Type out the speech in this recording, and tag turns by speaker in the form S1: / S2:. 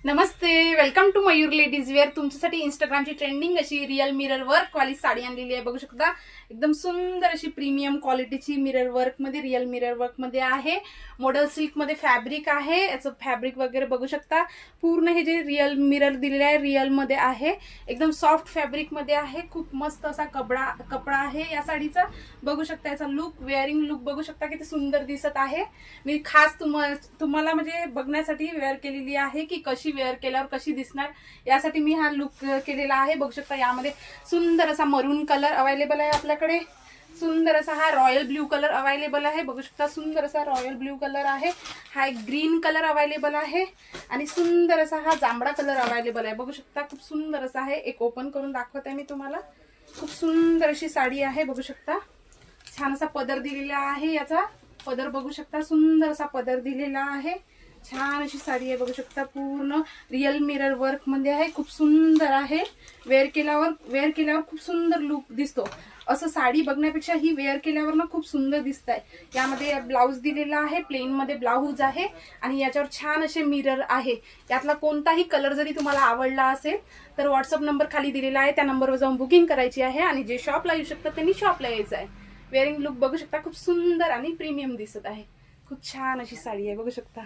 S1: Namaste, welcome to Mayur ladies wear. तुमच्यासाठी इंस्टाग्रामची trending अशी रिअल मिरर वर्क वाली साडी आणलेली आहे. बघू शकता एकदम सुंदर अशी प्रीमियम क्वालिटीची मिरर वर्क मध्ये, रिअल मिरर वर्क मध्ये आहे. मॉडेल सिल्क मध्ये फॅब्रिक आहे. याचं फॅब्रिक वगैरे बघू शकता. पूर्ण हे जे रिअल मिरर दिलेले आहे रिअल मध्ये आहे. एकदम सॉफ्ट फॅब्रिक मध्ये आहे. खूप मस्त असा कपडा आहे या साडीचा. बघू शकता याचा लुक, वेअरिंग लुक बघू शकता किती सुंदर दिसत आहे. मी खास तुम्हाला म्हणजे बघण्यासाठी वेअर केलेली आहे की कशी वेअर केल्यावर कशी दिसणार यासाठी मी हा लुक केलेला आहे. बघू शकता यामध्ये सुंदर असा मरून कलर अवेलेबल आहे आपल्याकडे. सुंदर असा हा रॉयल ब्ल्यू कलर अवेलेबल आहे. बघू शकता सुंदर असा रॉयल ब्ल्यू कलर आहे. हा एक ग्रीन कलर अवेलेबल आहे आणि सुंदर असा हा जांभळा कलर अवेलेबल आहे. बघू शकता खूप सुंदर असा आहे. एक ओपन करून दाखवते मी तुम्हाला. खूप सुंदर अशी साडी आहे. बघू शकता छान असा पदर दिलेला आहे. याचा पदर बघू शकता, सुंदर असा पदर दिलेला आहे. छान अशी साडी आहे. बघू शकता पूर्ण रिअल मिरर वर्क मध्ये आहे. खूप सुंदर आहे. वेअर केल्यावर खूप सुंदर लुक दिसतो. असं साडी बघण्यापेक्षा ही वेअर केल्यावर ना खूप सुंदर दिसत आहे. यामध्ये ब्लाऊज दिलेला आहे, प्लेन मध्ये ब्लाऊज आहे आणि याच्यावर छान असे मिरर आहे. यातला कोणताही कलर जरी तुम्हाला आवडला असेल तर व्हॉट्सअप नंबर खाली दिलेला आहे, त्या नंबरवर जाऊन बुकिंग करायची आहे आणि जे शॉपला येऊ शकतात त्यांनी शॉपला यायचं आहे. वेअरिंग लुक बघू शकता खूप सुंदर आणि प्रीमियम दिसत आहे. खूप छान अशी साडी आहे. बघू शकता.